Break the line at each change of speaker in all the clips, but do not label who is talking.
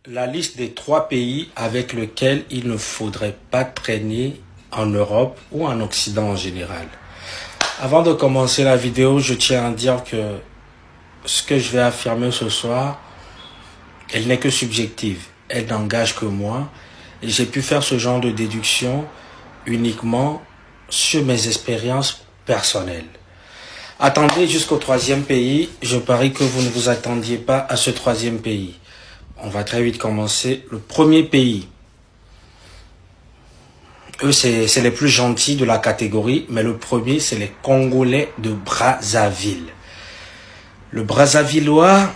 La liste des 3 pays avec lesquels il ne faudrait pas traîner en Europe ou en Occident en général. Avant de commencer la vidéo, je tiens à dire que ce que je vais affirmer ce soir, elle n'est que subjective. Elle n'engage que moi. Et j'ai pu faire ce genre de déduction uniquement sur mes expériences personnelles. Attendez jusqu'au 3e pays. Je parie que vous ne vous attendiez pas à ce 3e pays. On va très vite commencer. Le premier pays. Eux, c'est les plus gentils de la catégorie. Mais le premier, c'est les Congolais de Brazzaville. Le Brazzavillois,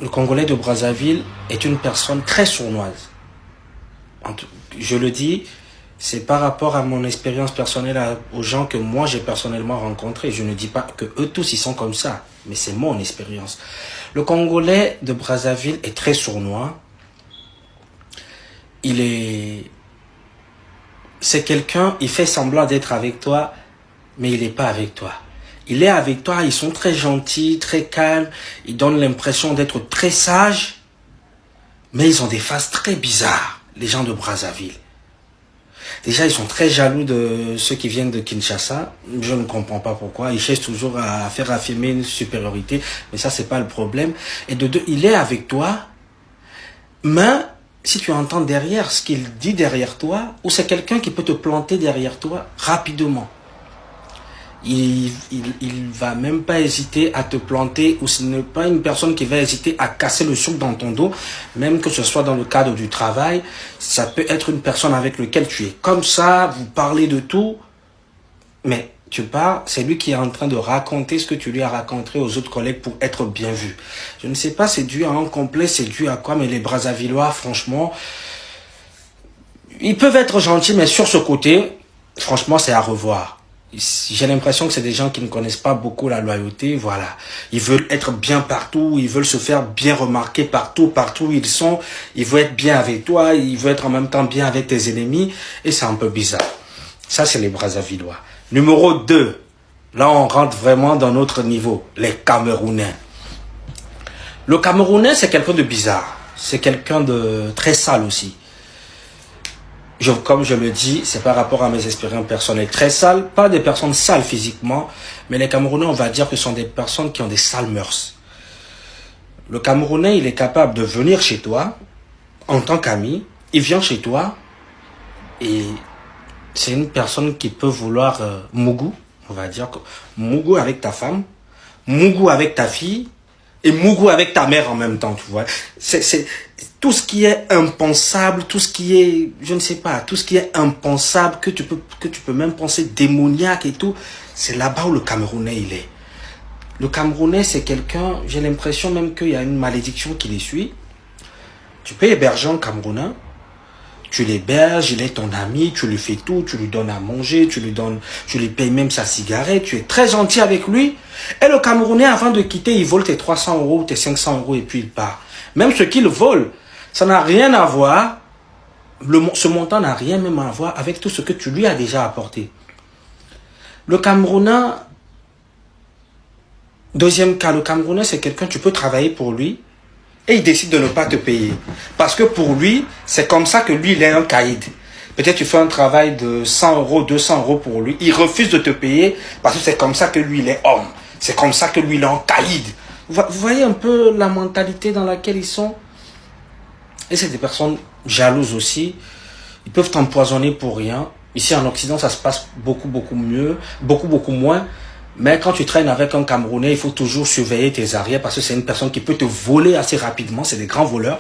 le Congolais de Brazzaville est une personne très sournoise. Je le dis, c'est par rapport à mon expérience personnelle aux gens que moi j'ai personnellement rencontrés. Je ne dis pas que eux tous ils sont comme ça, mais c'est mon expérience. Le Congolais de Brazzaville est très sournois. C'est quelqu'un, il fait semblant d'être avec toi, mais il n'est pas avec toi. Il est avec toi, ils sont très gentils, très calmes, ils donnent l'impression d'être très sages, mais ils ont des faces très bizarres, les gens de Brazzaville. Déjà, ils sont très jaloux de ceux qui viennent de Kinshasa. Je ne comprends pas pourquoi. Ils cherchent toujours à faire affirmer une supériorité, mais ça, c'est pas le problème. Et de deux, il est avec toi, mais si tu entends derrière ce qu'il dit derrière toi, ou c'est quelqu'un qui peut te planter derrière toi rapidement. Il va même pas hésiter à te planter, ou ce n'est pas une personne qui va hésiter à casser le souffle dans ton dos, même que ce soit dans le cadre du travail. Ça peut être une personne avec laquelle tu es comme ça, vous parlez de tout, mais tu pars, c'est lui qui est en train de raconter ce que tu lui as raconté aux autres collègues pour être bien vu. Je ne sais pas, c'est dû à un complexe, c'est dû à quoi, mais les Brazzavillois, franchement, ils peuvent être gentils, mais sur ce côté, franchement, c'est à revoir. J'ai l'impression que c'est des gens qui ne connaissent pas beaucoup la loyauté, voilà. Ils veulent être bien partout, ils veulent se faire bien remarquer partout où ils sont. Ils veulent être bien avec toi, ils veulent être en même temps bien avec tes ennemis, et c'est un peu bizarre. Ça, c'est les Brazzavillois. Numéro 2, là on rentre vraiment dans notre niveau, les Camerounais. Le Camerounais, c'est quelqu'un de bizarre, c'est quelqu'un de très sale aussi. Comme je le dis, c'est par rapport à mes expériences personnelles. Très sales, pas des personnes sales physiquement, mais les Camerounais, on va dire que ce sont des personnes qui ont des sales mœurs. Le Camerounais, il est capable de venir chez toi, en tant qu'ami, il vient chez toi, et c'est une personne qui peut vouloir mougou, on va dire, mougou avec ta femme, mougou avec ta fille, et mougou avec ta mère en même temps, tu vois. C'est tout ce qui est impensable, tout ce qui est, je ne sais pas, tout ce qui est impensable, que tu peux même penser démoniaque et tout, c'est là-bas où le Camerounais il est. Le Camerounais, c'est quelqu'un, j'ai l'impression même qu'il y a une malédiction qui les suit. Tu peux héberger un Camerounais, tu l'héberges, il est ton ami, tu lui fais tout, tu lui donnes à manger, tu lui payes même sa cigarette, tu es très gentil avec lui. Et le Camerounais, avant de quitter, il vole tes 300 euros, tes 500 euros et puis il part. Même ce qu'il vole, ça n'a rien à voir, ce montant n'a rien même à voir avec tout ce que tu lui as déjà apporté. Le Camerounais, deuxième cas, le Camerounais, c'est quelqu'un, tu peux travailler pour lui, et il décide de ne pas te payer. Parce que pour lui, c'est comme ça que lui, il est un caïd. Peut-être tu fais un travail de 100 euros, 200 euros pour lui. Il refuse de te payer parce que c'est comme ça que lui, il est homme. C'est comme ça que lui, il est un caïd. Vous voyez un peu la mentalité dans laquelle ils sont. Et c'est des personnes jalouses aussi. Ils peuvent t'empoisonner pour rien. Ici en Occident, ça se passe beaucoup mieux, beaucoup moins. Mais quand tu traînes avec un Camerounais, il faut toujours surveiller tes arrières parce que c'est une personne qui peut te voler assez rapidement. C'est des grands voleurs.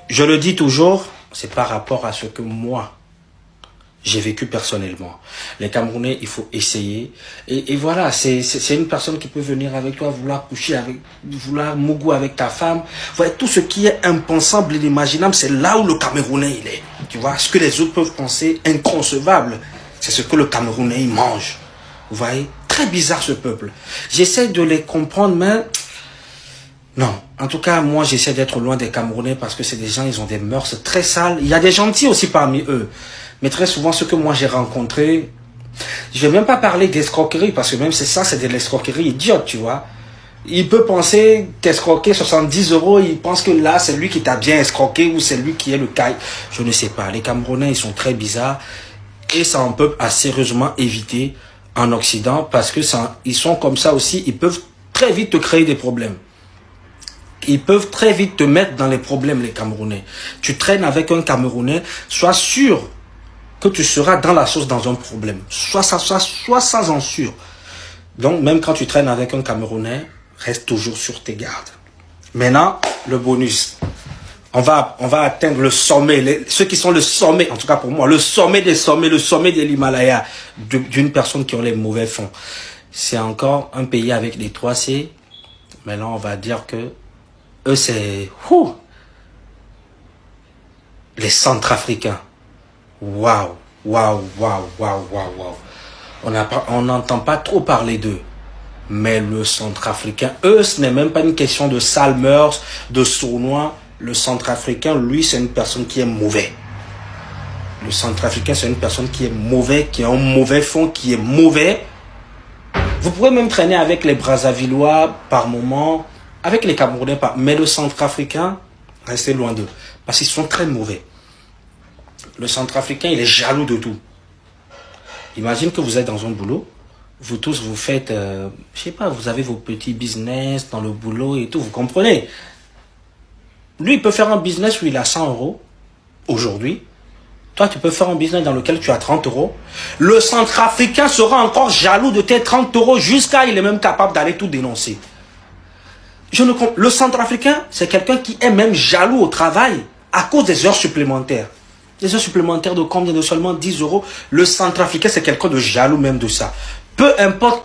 Je le dis toujours, c'est par rapport à ce que moi, j'ai vécu personnellement. Les Camerounais, il faut essayer. Et voilà, c'est une personne qui peut venir avec toi, vouloir coucher avec, vouloir mougou avec ta femme. Voilà, tout ce qui est impensable et inimaginable, c'est là où le Camerounais, il est. Tu vois, ce que les autres peuvent penser inconcevable, c'est ce que le Camerounais, il mange. Vous voyez, très bizarre ce peuple. J'essaie de les comprendre, mais non. En tout cas, moi, j'essaie d'être loin des Camerounais parce que c'est des gens, ils ont des mœurs très sales. Il y a des gentils aussi parmi eux. Mais très souvent, ceux que moi j'ai rencontrés, je vais même pas parler d'escroquerie parce que même c'est ça, c'est de l'escroquerie idiote, tu vois. Il peut penser qu'escroquer 70 euros, il pense que là, c'est lui qui t'a bien escroqué ou c'est lui qui est le caille. Je ne sais pas. Les Camerounais, ils sont très bizarres et ça, on peut assez sérieusement éviter en Occident parce que ça, ils sont comme ça aussi. Ils peuvent très vite te créer des problèmes. Ils peuvent très vite te mettre dans les problèmes, les Camerounais. Tu traînes avec un Camerounais, sois sûr que tu seras dans la sauce dans un problème. Sois ça en sûr. Donc, même quand tu traînes avec un Camerounais, reste toujours sur tes gardes. Maintenant, le bonus. On va atteindre le sommet. Ceux qui sont le sommet, en tout cas pour moi, le sommet des sommets, le sommet de l'Himalaya, d'une personne qui ont les mauvais fonds. C'est encore un pays avec les 3 C. Maintenant, on va dire que eux, c'est les Centrafricains. Waouh, waouh, waouh, waouh, waouh, waouh. On n'entend pas trop parler d'eux. Mais le Centrafricain, eux, ce n'est même pas une question de sales mœurs, de sournois. Le Centrafricain, lui, c'est une personne qui est mauvais. Le Centrafricain, c'est une personne qui est mauvais, qui a un mauvais fond, qui est mauvais. Vous pourrez même traîner avec les Brazzavillois par moment, avec les Camerounais, mais le Centrafricain, restez loin d'eux. Parce qu'ils sont très mauvais. Le Centrafricain, il est jaloux de tout. Imagine que vous êtes dans un boulot. Vous tous, vous faites, je sais pas, vous avez vos petits business dans le boulot et tout, vous comprenez. Lui, il peut faire un business où il a 100 euros aujourd'hui. Toi, tu peux faire un business dans lequel tu as 30 euros. Le Centrafricain sera encore jaloux de tes 30 euros jusqu'à il est même capable d'aller tout dénoncer. Le Centrafricain, c'est quelqu'un qui est même jaloux au travail à cause des heures supplémentaires. Des heures supplémentaires de combien? De seulement 10 euros. Le Centrafricain, c'est quelqu'un de jaloux même de ça. Peu importe